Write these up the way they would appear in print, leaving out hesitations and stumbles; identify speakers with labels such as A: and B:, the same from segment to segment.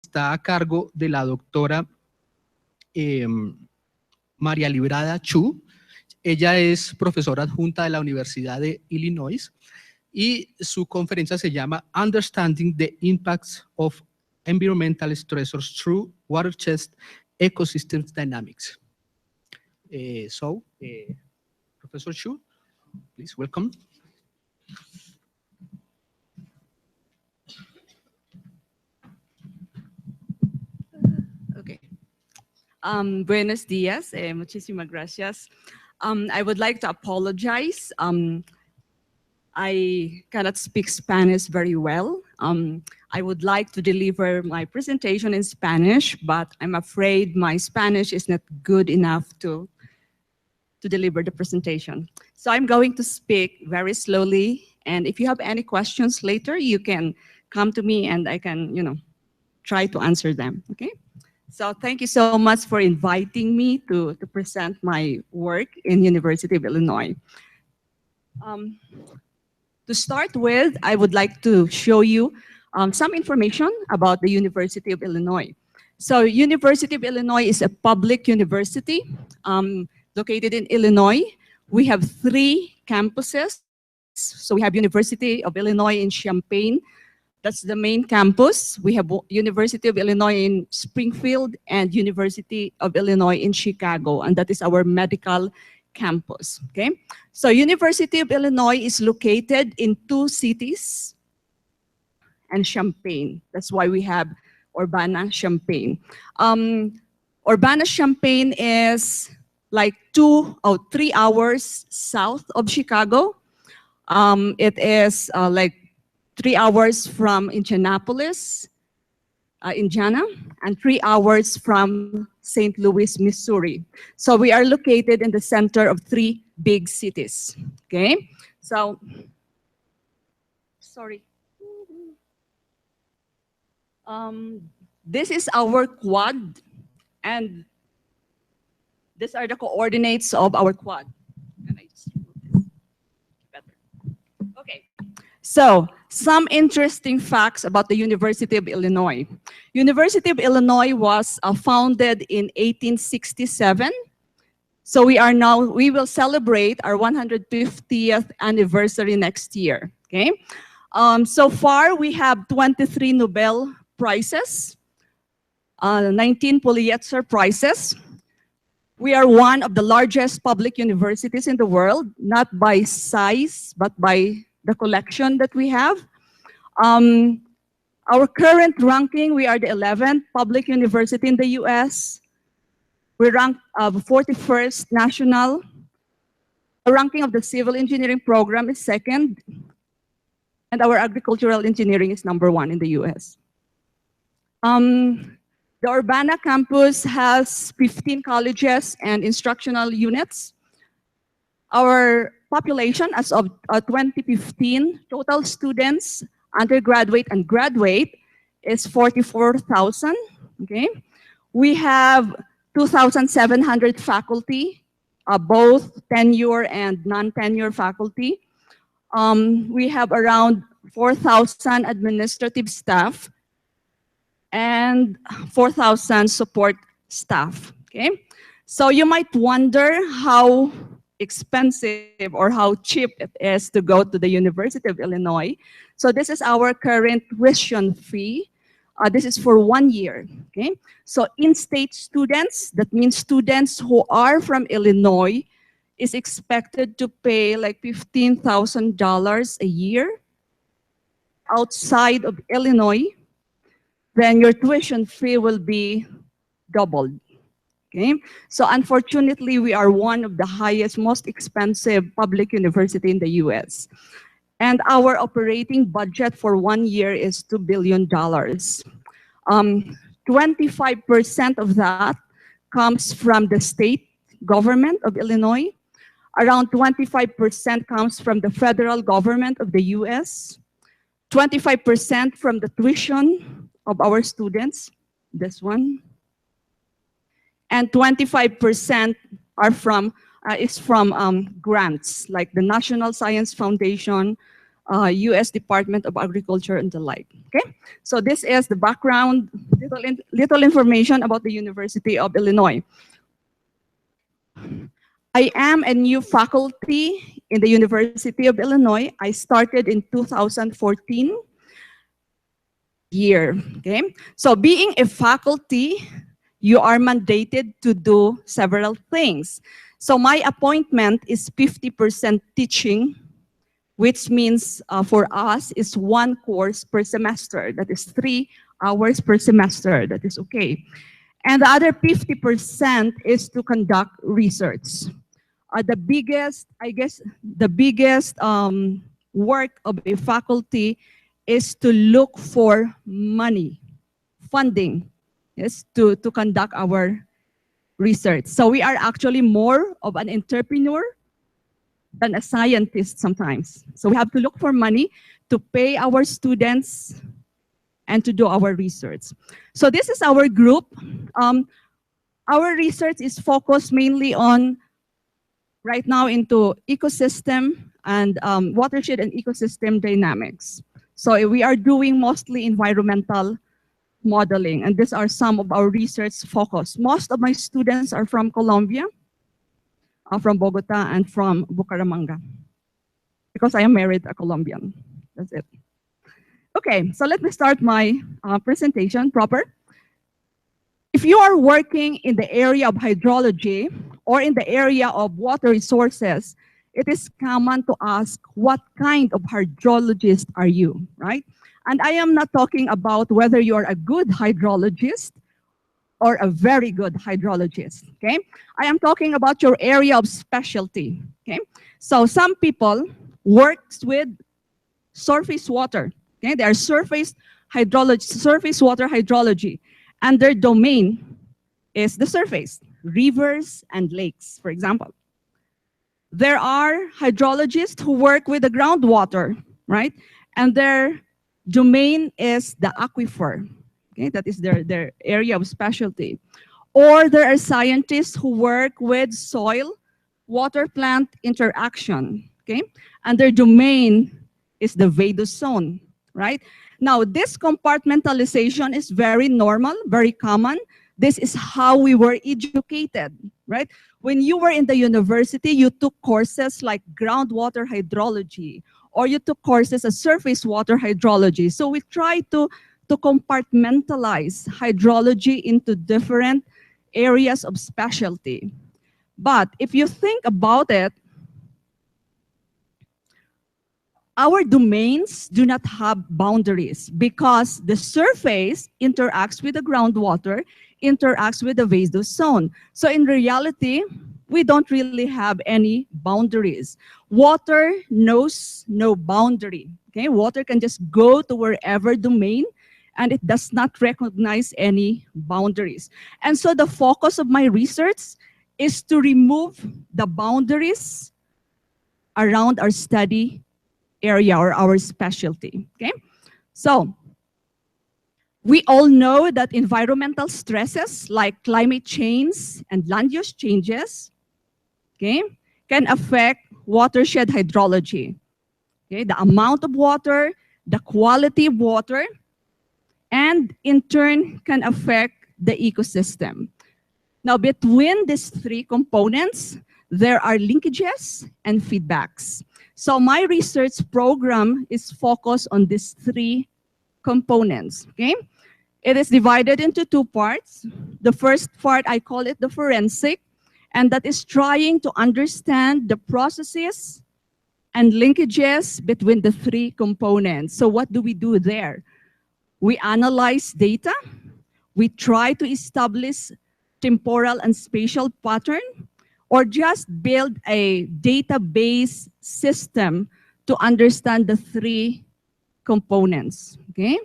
A: está a cargo de la doctora María Librada Chu. Ella es profesora adjunta de la Universidad de Illinois y su conferencia se llama Understanding the Impacts of Environmental Stressors Through Watershed-ecosystem Dynamics. Professor Chu, please welcome.
B: Okay. Buenos días. Muchísimas gracias. I would like to apologize. I cannot speak Spanish very well. I would like to deliver my presentation in Spanish, but I'm afraid my Spanish is not good enough to deliver the presentation. So I'm going to speak very slowly, and if you have any questions later, you can come to me and I can, try to answer them, okay? So thank you so much for inviting me to present my work in University of Illinois. To start with, I would like to show you some information about the University of Illinois. So University of Illinois is a public university located in Illinois. We have 3 campuses. So we have University of Illinois in Champaign. That's the main campus. We have University of Illinois in Springfield and University of Illinois in Chicago, and that is our medical campus, okay? So University of Illinois is located in 2 cities and Champaign. That's why we have Urbana-Champaign. Urbana-Champaign is like 2 or 3 hours south of Chicago. It is like 3 hours from Indianapolis, Indiana, and 3 hours from St. Louis, Missouri. So we are located in the center of 3 big cities, okay? So, sorry. This is our quad, and these are the coordinates of our quad. Can I just remove this? Better. Okay. So, some interesting facts about the University of Illinois. University of Illinois was founded in 1867. So we will celebrate our 150th anniversary next year, okay? So far, we have 23 Nobel Prizes, 19 Pulitzer Prizes. We are one of the largest public universities in the world, not by size, but by the collection that we have. Our current ranking, we are the 11th public university in the US. We rank 41st national. The ranking of the civil engineering program is 2nd. And our agricultural engineering is number 1 in the US. The Urbana campus has 15 colleges and instructional units. Our population as of 2015, total students, undergraduate and graduate, is 44,000, okay? We have 2,700 faculty, both tenure and non-tenure faculty. We have around 4,000 administrative staff and 4,000 support staff, okay? So you might wonder how expensive or how cheap it is to go to the University of Illinois. So this is our current tuition fee. This is for 1 year, okay? So in-state students, that means students who are from Illinois, is expected to pay like $15,000 a year. Outside of Illinois, then your tuition fee will be doubled. Okay, so unfortunately, we are one of the highest, most expensive public university in the US. And our operating budget for 1 year is $2 billion. 25% of that comes from the state government of Illinois. Around 25% comes from the federal government of the US. 25% from the tuition of our students, this one. And 25% is from grants, like the National Science Foundation, U.S. Department of Agriculture and the like. Okay, so this is the background, little information about the University of Illinois. I am a new faculty in the University of Illinois. I started in 2014 year. Okay, so being a faculty, you are mandated to do several things. So my appointment is 50% teaching, which means for us is one course per semester. That is 3 hours per semester. That is okay. And the other 50% is to conduct research. The biggest, I guess, the biggest work of a faculty is to look for money, funding, yes, to conduct our research. So we are actually more of an entrepreneur than a scientist sometimes. So we have to look for money to pay our students and to do our research. So this is our group. Our research is focused mainly on, right now, into ecosystem and watershed and ecosystem dynamics. So we are doing mostly environmental modeling, and these are some of our research focus. Most of my students are from Colombia, from Bogota, and from Bucaramanga, because I am married a Colombian. That's it. Okay, so let me start my presentation proper. If you are working in the area of hydrology or in the area of water resources, it is common to ask, what kind of hydrologist are you, right? And I am not talking about whether you are a good hydrologist or a very good hydrologist, okay? I am talking about your area of specialty, okay? So some people work with surface water, okay? They are surface water hydrology, and their domain is the surface, rivers and lakes, for example. There are hydrologists who work with the groundwater, right? And their domain is the aquifer. Okay, that is their area of specialty. Or there are scientists who work with soil, water plant interaction, okay? And their domain is the vadose zone, right? Now, this compartmentalization is very normal, very common. This is how we were educated, right? When you were in the university, you took courses like groundwater hydrology, or you took courses as surface water hydrology. So we try to compartmentalize hydrology into different areas of specialty. But if you think about it, our domains do not have boundaries because the surface interacts with the groundwater, interacts with the vadose zone. So in reality, we don't really have any boundaries. Water knows no boundary. Okay, water can just go to wherever domain, and it does not recognize any boundaries. And so the focus of my research is to remove the boundaries around our study area or our specialty, okay? So we all know that environmental stresses like climate change and land use changes, okay, can affect watershed hydrology, okay? The amount of water, the quality of water, and in turn can affect the ecosystem. Now, between these 3 components, there are linkages and feedbacks. So my research program is focused on these 3 components, okay? It is divided into 2 parts. The first part, I call it the forensic, and that is trying to understand the processes and linkages between the 3 components. So what do we do there? We analyze data. We try to establish temporal and spatial pattern, or just build a database system to understand the 3 components, okay?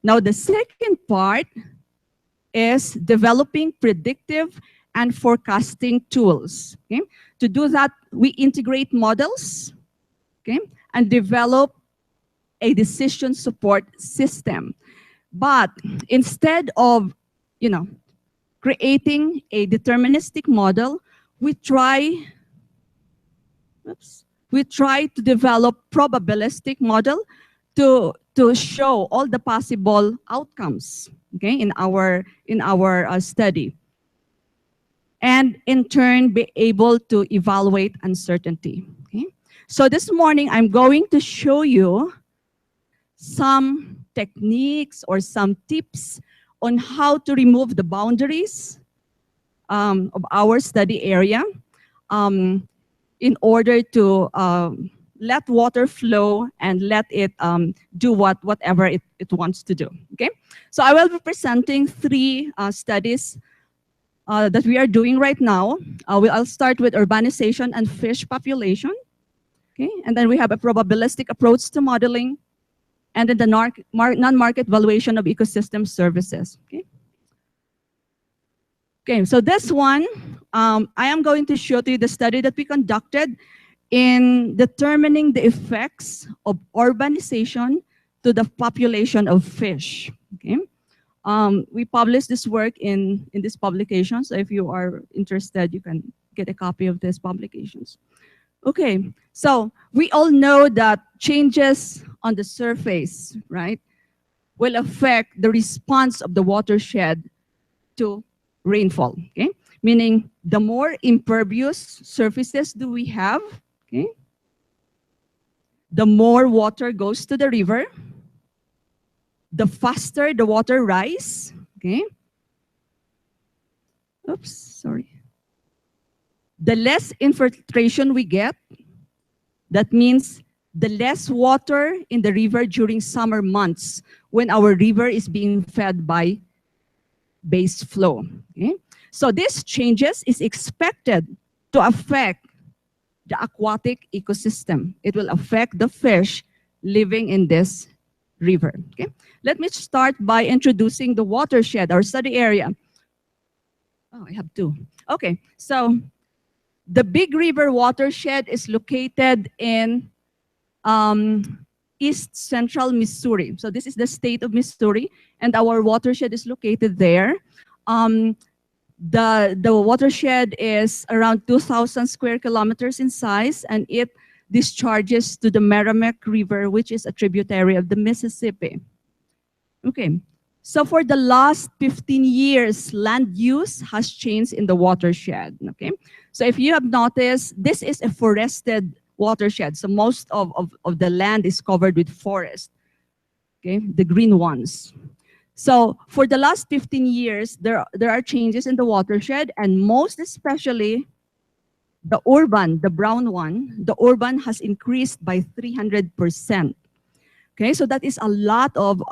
B: Now, the second part is developing predictive and forecasting tools, okay? To do that, we integrate models, okay? And develop a decision support system. But instead of, creating a deterministic model, we try, we try to develop probabilistic model to show all the possible outcomes, okay, in our study, and in turn be able to evaluate uncertainty. Okay? So this morning I'm going to show you some techniques or some tips on how to remove the boundaries of our study area in order to let water flow and let it do whatever it wants to do. Okay, so I will be presenting three studies that we are doing right now. I'll start with urbanization and fish population. Okay, and then we have a probabilistic approach to modeling, and then the non-market valuation of ecosystem services. Okay. Okay, so this one, I am going to show to you the study that we conducted in determining the effects of urbanization to the population of fish. Okay, we published this work in this publication, so if you are interested, you can get a copy of these publications. Okay, so we all know that changes on the surface, right, will affect the response of the watershed to rainfall, okay? Meaning the more impervious surfaces do we have, okay, the more water goes to the river, the faster the water rise, okay? Oops, sorry. The less infiltration we get, that means the less water in the river during summer months when our river is being fed by base flow. Okay? So these changes is expected to affect the aquatic ecosystem. It will affect the fish living in this river. Okay? Let me start by introducing the watershed, our study area. Oh, I have two. Okay, so the Big River watershed is located in East Central Missouri. So this is the state of Missouri, and our watershed is located there. The watershed is around 2,000 square kilometers in size, and it discharges to the Merrimack River, which is a tributary of the Mississippi. Okay, so for the last 15 years, land use has changed in the watershed. Okay, so if you have noticed, this is a forested watershed. So most of the land is covered with forest, okay, the green ones. So for the last 15 years, there are changes in the watershed, and most especially the urban, the brown one, the urban has increased by 300%. Okay, so that is a lot of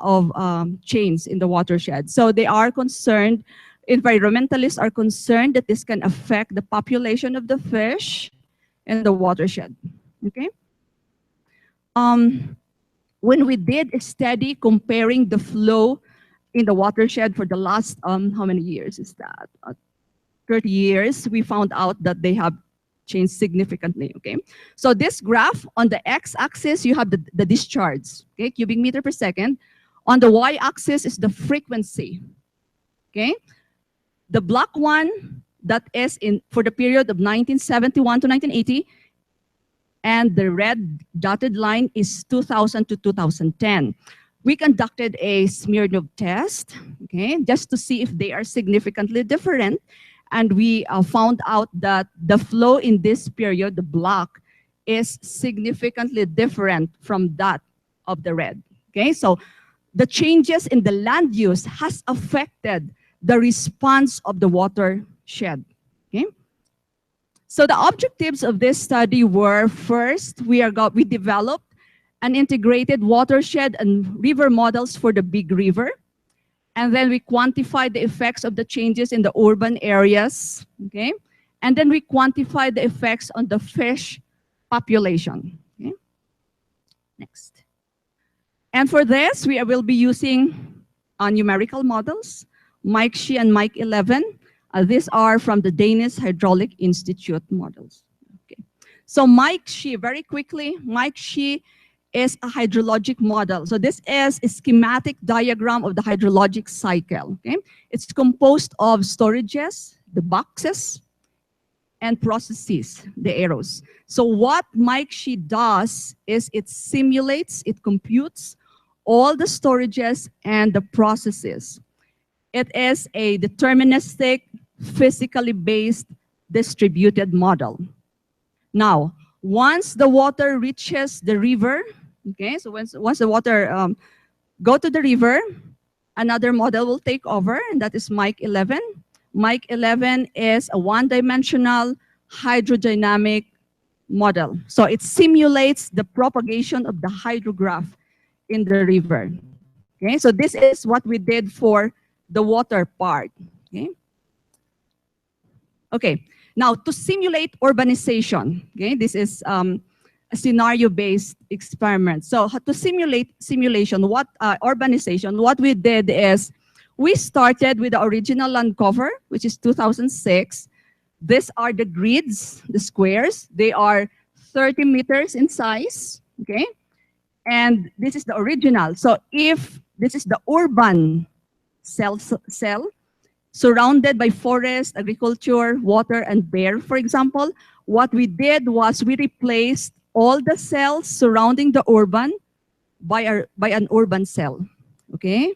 B: change in the watershed. So they are concerned, environmentalists are concerned that this can affect the population of the fish in the watershed. Okay. When we did a study comparing the flow in the watershed for the last how many years is that? 30 years, we found out that they have changed significantly. Okay. So this graph, on the x-axis, you have the discharge, okay, cubic meter per second. On the y-axis is the frequency. Okay. The black one, that is for the period of 1971 to 1980. And the red dotted line is 2000 to 2010. We conducted a Smirnov test, okay, just to see if they are significantly different. And we found out that the flow in this period, the black, is significantly different from that of the red. Okay, so the changes in the land use has affected the response of the watershed. Okay. So the objectives of this study were, first, we developed an integrated watershed and river models for the Big River. And then we quantified the effects of the changes in the urban areas, okay? And then we quantified the effects on the fish population, okay? Next. And for this, we will be using numerical models, Mike Shi and Mike 11. These are from the Danish Hydraulic Institute models. Okay. So Mike Shi, very quickly, Mike Shi is a hydrologic model. So this is a schematic diagram of the hydrologic cycle. Okay? It's composed of storages, the boxes, and processes the arrows. So what Mike Sheet does is it simulates, it computes all the storages and the processes. It is a deterministic, physically based, distributed model. Now, once the water reaches the river, okay, so once the water go to the river, another model will take over, and that is Mike 11. Mike 11 is a one-dimensional hydrodynamic model. So it simulates the propagation of the hydrograph in the river. Okay, so this is what we did for the water part. Okay, okay. Now to simulate urbanization, okay, this is a scenario-based experiment. So to simulate urbanization, what we did is we started with the original land cover, which is 2006. These are the grids, the squares. They are 30 meters in size, okay? And this is the original. So if this is the urban cell surrounded by forest, agriculture, water, and bear, for example, what we did was we replaced all the cells surrounding the urban by an urban cell, okay?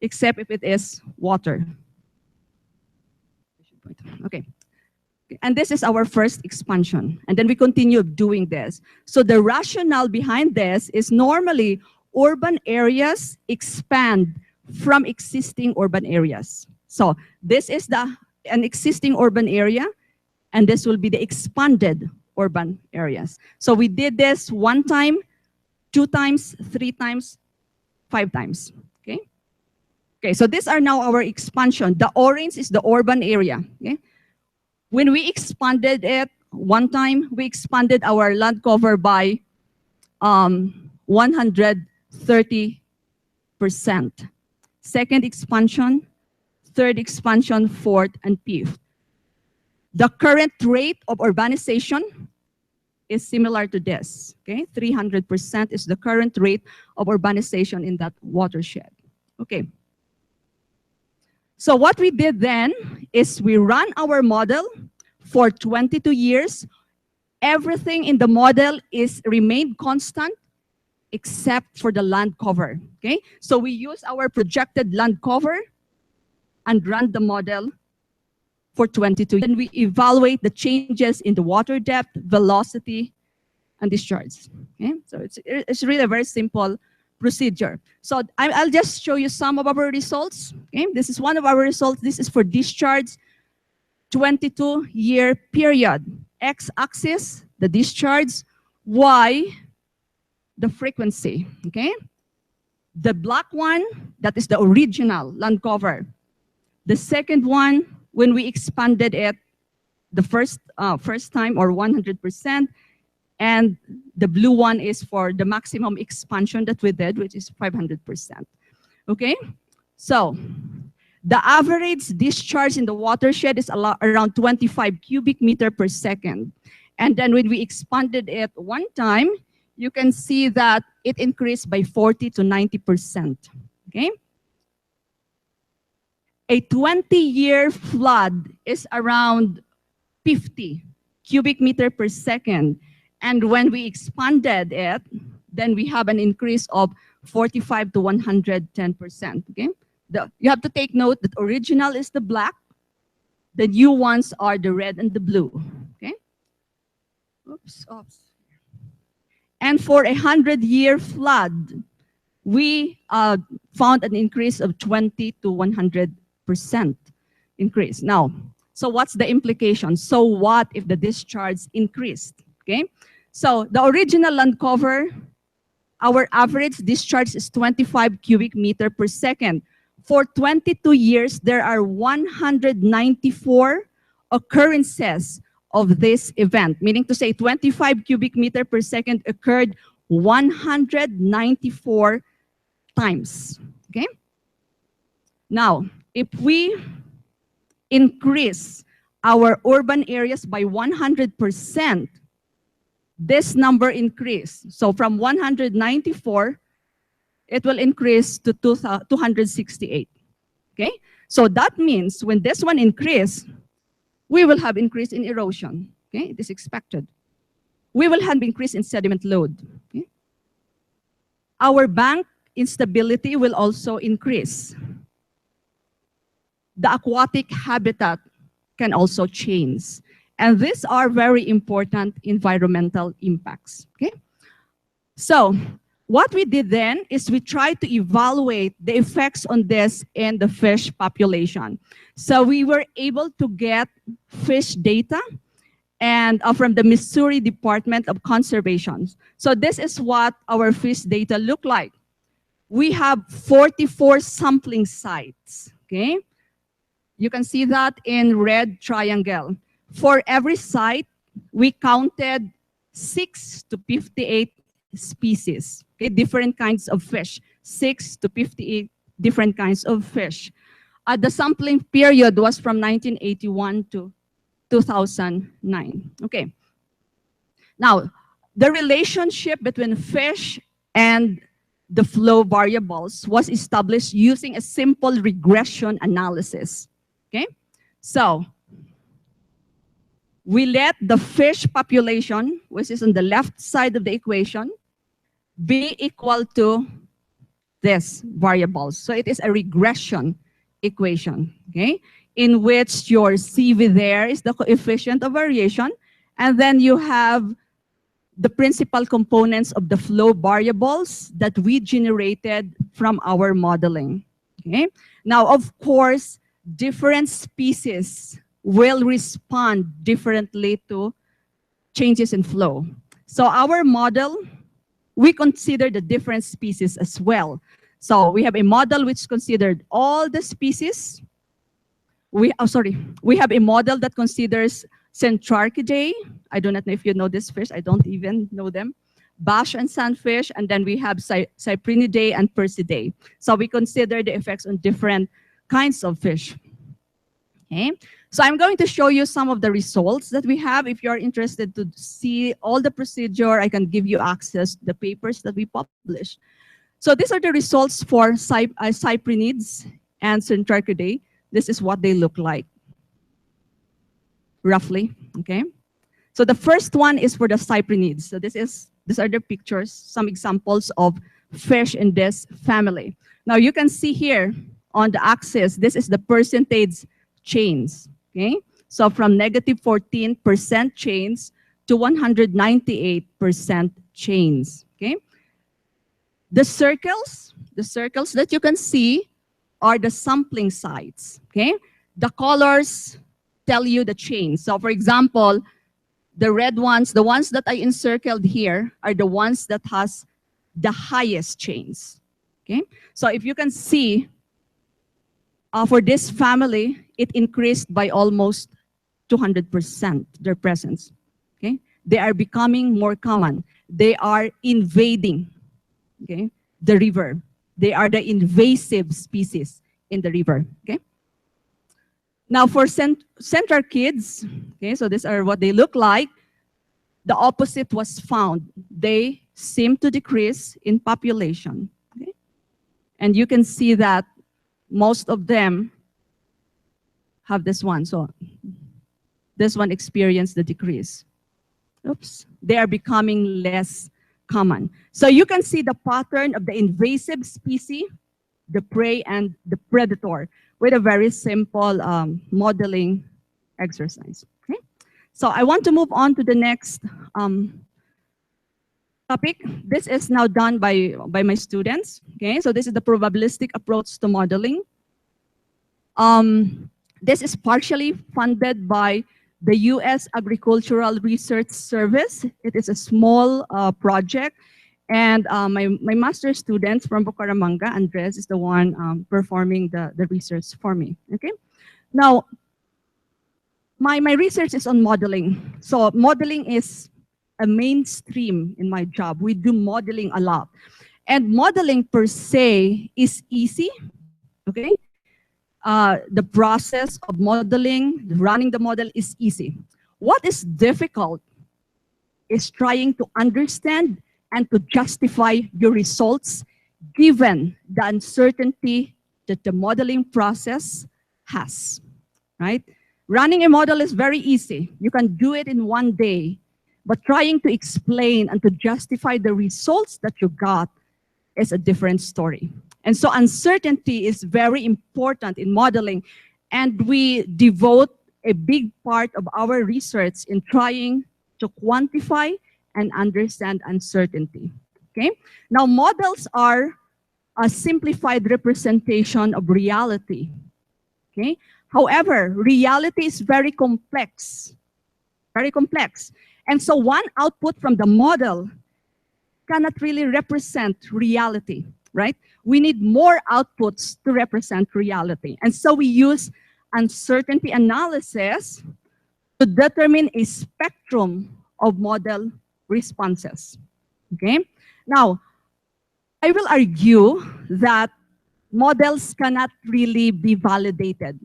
B: Except if it is water. Okay. And this is our first expansion. And then we continue doing this. So the rationale behind this is normally urban areas expand from existing urban areas. So this is an existing urban area, and this will be the expanded urban areas. So we did this 1 time, 2 times, 3 times, 5 times. Okay? Okay, so these are now our expansion. The orange is the urban area. Okay? When we expanded it 1 time, we expanded our land cover by 130%. Second expansion, third expansion, fourth, and fifth. The current rate of urbanization is similar to this. Okay, 300% is the current rate of urbanization in that watershed. Okay. So what we did then is we ran our model for 22 years. Everything in the model is remained constant except for the land cover. Okay, so we use our projected land cover and run the model for 22. Then we evaluate the changes in the water depth, velocity, and discharge. Okay, so it's really a very simple procedure. So I'll just show you some of our results. Okay, this is one of our results. This is for discharge, 22-year period. X-axis, the discharge. Y, the frequency. Okay, the black one, that is the original land cover. The second one, when we expanded it the first time, or 100%, and the blue one is for the maximum expansion that we did, which is 500%. Okay, so the average discharge in the watershed is around 25 cubic meter per second. And then when we expanded it 1 time, you can see that it increased by 40 to 90%. Okay. A 20-year flood is around 50 cubic meter per second. And when we expanded it, then we have an increase of 45 to 110%. Okay? You have to take note that original is the black, the new ones are the red and the blue. Okay? Oops. And for a 100-year flood, we found an increase of 20 to 100% increase. Now, so what's the implication? So what if the discharge increased? Okay, so the original land cover, our average discharge is 25 cubic meter per second. For 22 years, there are 194 occurrences of this event, meaning to say 25 cubic meter per second occurred 194 times. Okay, now if we increase our urban areas by 100%, this number increase. So from 194, it will increase to 268. Okay? So that means when this one increase, we will have increase in erosion. Okay, it is expected. We will have increase in sediment load. Okay? Our bank instability will also increase. The aquatic habitat can also change. And these are very important environmental impacts. Okay? So what we did then is we tried to evaluate the effects on this in the fish population. So we were able to get fish data and from the Missouri Department of Conservation. So this is what our fish data look like. We have 44 sampling sites, okay? You can see that in red triangle. For every site, we counted 6 to 58 species, okay? Different kinds of fish, 6 to 58 different kinds of fish. The sampling period was from 1981 to 2009, okay? Now, the relationship between fish and the flow variables was established using a simple regression analysis, okay? So, we let the fish population, which is on the left side of the equation, be equal to this variables. So it is a regression equation, okay? In which your CV there is the coefficient of variation, and then you have the principal components of the flow variables that we generated from our modeling, okay? Now, of course, different species will respond differently to changes in flow. So our model, we consider the different species as well. So we have a model which considered all the species. We have a model that considers Centrarchidae. I do not know if you know this fish. I don't even know them. Bass and sunfish, and then we have Cyprinidae and Persidae. So we consider the effects on different kinds of fish. Okay, so I'm going to show you some of the results that we have. If you're interested to see all the procedure, I can give you access to the papers that we published. So these are the results for Cyprinids and Centrarchidae. This is what they look like, roughly, okay? So the first one is for the Cyprinids. So these are the pictures, some examples of fish in this family. Now you can see here on the axis, this is the percentage change, okay? So from negative 14% change to 198% change, okay? The circles that you can see are the sampling sites, okay? The colors tell you the change. So for example, the red ones, the ones that I encircled here are the ones that has the highest change, okay? So if you can see, for this family, it increased by almost 200%, their presence, okay? They are becoming more common. They are invading, okay, the river. They are the invasive species in the river, okay? Now for Centrarchids, okay, so these are what they look like. The opposite was found. They seem to decrease in population, okay? And you can see that most of them have this one. So this one experienced the decrease. Oops, they are becoming less common. So you can see the pattern of the invasive species, the prey, and the predator with a very simple modeling exercise. Okay? So I want to move on to the next topic. This is now done by my students. Okay, so this is the probabilistic approach to modeling. This is partially funded by the U.S. Agricultural Research Service. It is a small project, and my master's students from Bucaramanga, Andres, is the one performing the research for me. Okay, now my research is on modeling. So modeling is a mainstream in my job. We do modeling a lot, and modeling per se is easy. Okay. The process of modeling, running the model is easy. What is difficult is trying to understand and to justify your results given the uncertainty that the modeling process has, right? Running a model is very easy. You can do it in one day. But trying to explain and to justify the results that you got is a different story. And so uncertainty is very important in modeling. And we devote a big part of our research in trying to quantify and understand uncertainty. Okay? Now, models are a simplified representation of reality. Okay? However, reality is very complex. Very complex. And so one output from the model cannot really represent reality, right? We need more outputs to represent reality. And so we use uncertainty analysis to determine a spectrum of model responses. Okay? Now, I will argue that models cannot really be validated.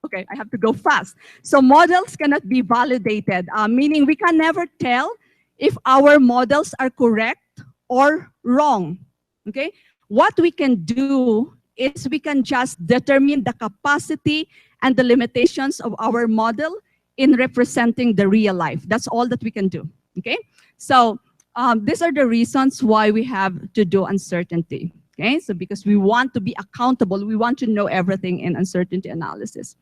B: Okay, I have to go fast. So models cannot be validated, meaning we can never tell if our models are correct or wrong. Okay? What we can do is we can just determine the capacity and the limitations of our model in representing the real life. That's all that we can do. Okay? So these are the reasons why we have to do uncertainty. Okay? So because we want to be accountable, we want to know everything in uncertainty analysis.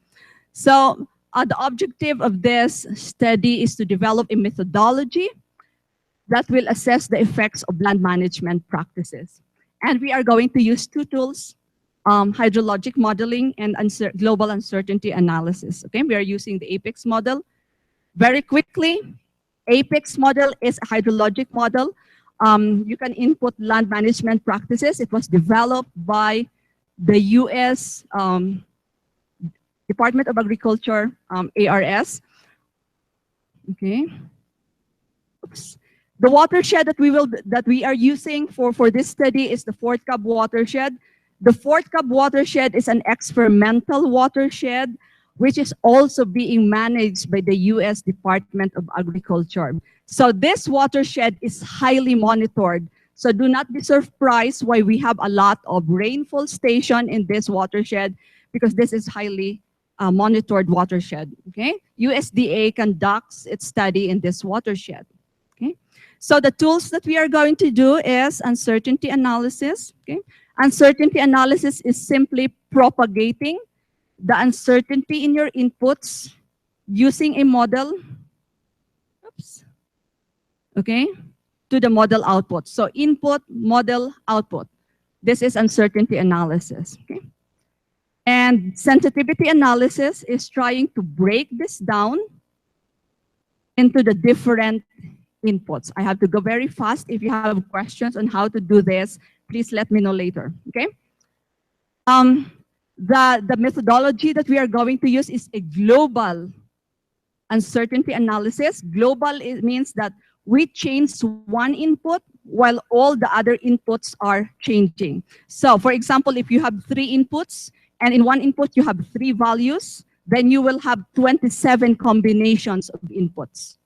B: So the objective of this study is to develop a methodology that will assess the effects of land management practices. And we are going to use two tools, hydrologic modeling and global uncertainty analysis. Okay, we are using the APEX model. Very quickly, APEX model is a hydrologic model. You can input land management practices. It was developed by the US Department of Agriculture, ARS. Okay. Oops. The watershed that we are using for this study is the Fort Cobb watershed. The Fort Cobb watershed is an experimental watershed, which is also being managed by the US Department of Agriculture. So this watershed is highly monitored. So do not be surprised why we have a lot of rainfall station in this watershed, because this is highly monitored watershed. Okay, USDA conducts its study in this watershed. Okay, so the tools that we are going to do is uncertainty analysis. Okay, uncertainty analysis is simply propagating the uncertainty in your inputs using a model. Oops. Okay, to the model output. So input, model, output. This is uncertainty analysis. Okay. And sensitivity analysis is trying to break this down into the different inputs. I have to go very fast. If you have questions on how to do this, please let me know later, okay? The methodology that we are going to use is a global uncertainty analysis. Global, it means that we change one input while all the other inputs are changing. So for example, if you have 3 inputs, and in one input you have 3 values, then you will have 27 combinations of inputs.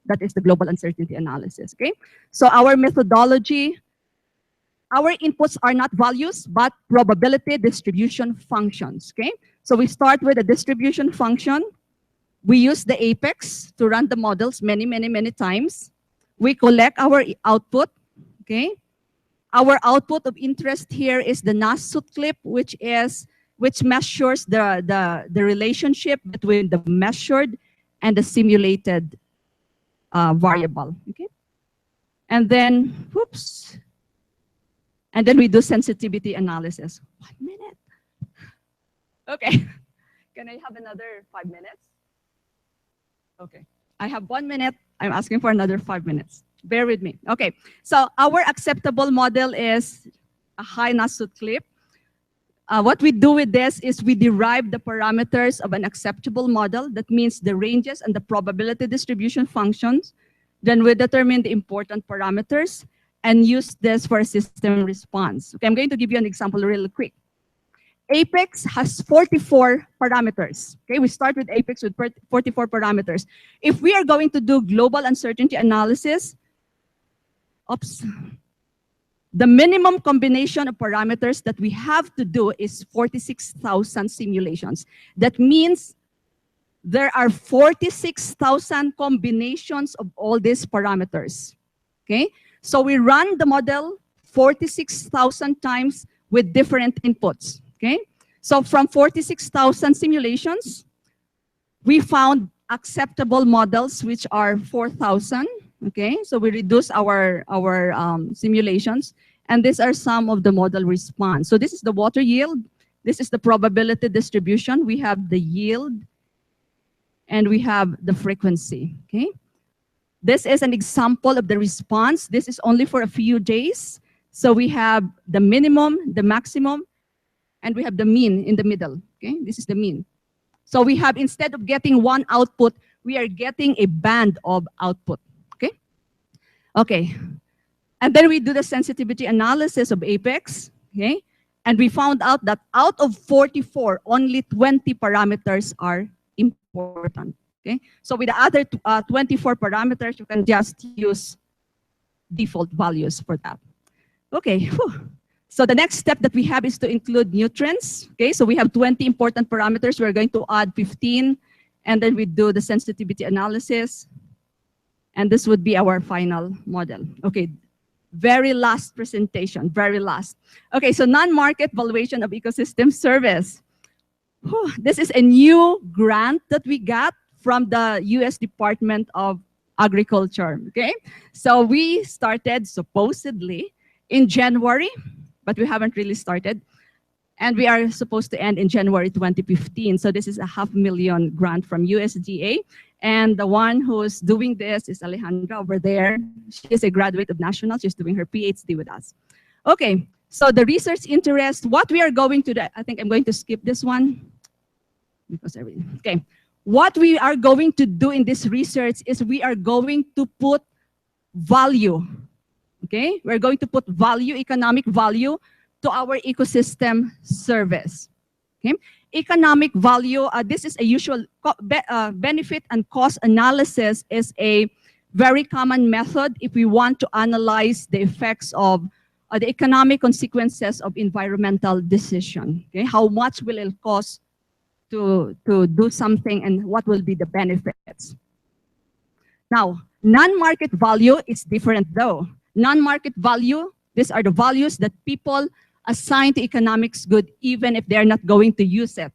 B: That is the global uncertainty analysis, okay? So our methodology, our inputs are not values, but probability distribution functions, okay? So we start with a distribution function. We use the APEX to run the models many times. We collect our output, okay? Our output of interest here is the NASUT clip, which measures the relationship between the measured and the simulated variable. Okay, and then whoops, and then we do sensitivity analysis. 1 minute. Okay, can I have another 5 minutes? Okay, I have 1 minute. I'm asking for another 5 minutes. Bear with me. Okay, so our acceptable model is a high NASUT clip. What we do with this is we derive the parameters of an acceptable model. That means the ranges and the probability distribution functions. Then we determine the important parameters and use this for a system response. Okay, I'm going to give you an example real quick. APEX has 44 parameters. Okay, we start with APEX with 44 parameters. If we are going to do global uncertainty analysis, oops, The minimum combination of parameters that we have to do is 46,000 simulations. That means there are 46,000 combinations of all these parameters. Okay? So we run the model 46,000 times with different inputs. Okay? So from 46,000 simulations, we found acceptable models, which are 4,000. Okay, so we reduce our simulations, and these are some of the model response. So this is the water yield. This is the probability distribution. We have the yield, and we have the frequency. Okay, this is an example of the response. This is only for a few days. So we have the minimum, the maximum, and we have the mean in the middle. Okay, this is the mean. So we have, instead of getting one output, we are getting a band of output. Okay, and then we do the sensitivity analysis of Apex, okay? And we found out that out of 44, only 20 parameters are important, okay? So with the other 24 parameters, you can just use default values for that. Okay, whew. So the next step that we have is to include nutrients, okay? So we have 20 important parameters. We're going to add 15, and then we do the sensitivity analysis. And this would be our final model. Okay, very last presentation, very last. Okay, so non-market valuation of ecosystem service. Whew, this is a new grant that we got from the US Department of Agriculture, okay? So we started supposedly in January, but we haven't really started. And we are supposed to end in January 2015. So this is a $500,000 grant from USDA. And the one who's doing this is Alejandra over there. She is a graduate of National. She's doing her PhD with us. Okay, so the research interest, what we are going to do, I think I'm going to skip this one. Because okay, what we are going to do in this research is we are going to put value, okay? We're going to put value, economic value, to our ecosystem service. Okay? Economic value, this is a usual benefit and cost analysis is a very common method if we want to analyze the effects of the economic consequences of environmental decision. Okay? How much will it cost to do something and what will be the benefits? Now, non-market value is different though. Non-market value, these are the values that people assign to economics good even if they're not going to use it.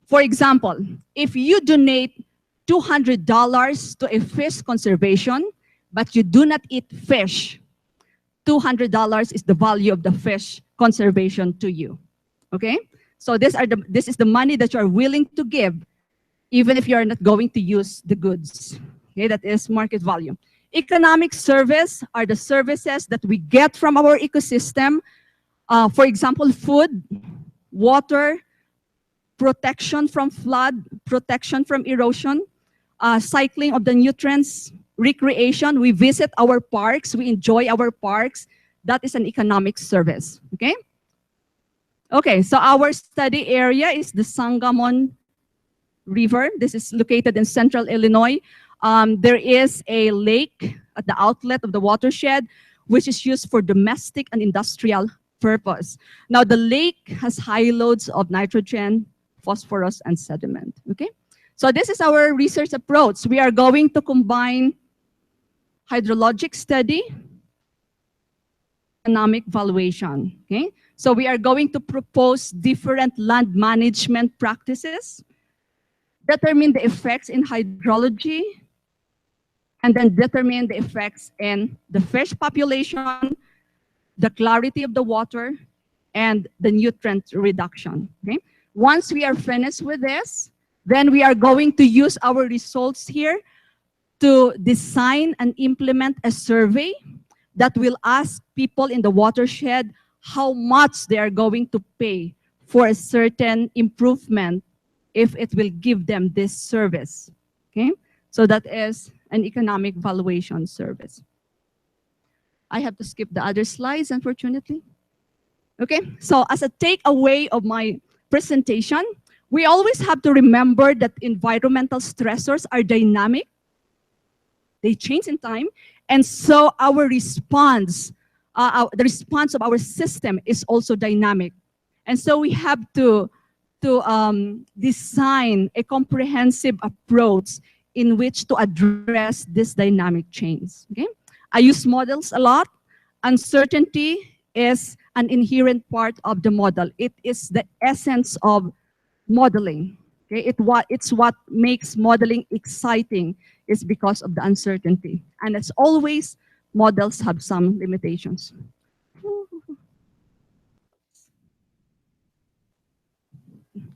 B: For example, if you donate $200 to a fish conservation, but you do not eat fish, $200 is the value of the fish conservation to you, okay? So this is the money that you are willing to give even if you are not going to use the goods, okay? That is market value. Economic service are the services that we get from our ecosystem. For example, food, water, protection from flood, protection from erosion, cycling of the nutrients, recreation. We visit our parks, we enjoy our parks. That is an economic service, okay? Okay, so our study area is the Sangamon River. This is located in central Illinois. There is a lake at the outlet of the watershed, which is used for domestic and industrial purpose. Now, the lake has high loads of nitrogen, phosphorus, and sediment, okay? So this is our research approach. We are going to combine hydrologic study, economic valuation, okay? So we are going to propose different land management practices, determine the effects in hydrology, and then determine the effects in the fish population, the clarity of the water, and the nutrient reduction, okay? Once we are finished with this, then we are going to use our results here to design and implement a survey that will ask people in the watershed how much they are going to pay for a certain improvement if it will give them this service, okay? So that is an economic valuation service. I have to skip the other slides, unfortunately. Okay, so as a takeaway of my presentation, we always have to remember that environmental stressors are dynamic. They change in time, and so our response the response of our system is also dynamic. And so we have to design a comprehensive approach in which to address this dynamic change. Okay? I use models a lot. Uncertainty is an inherent part of the model. It is the essence of modeling. Okay? It's what makes modeling exciting is because of the uncertainty. And as always, models have some limitations.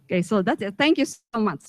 B: Okay, so that's it. Thank you so much.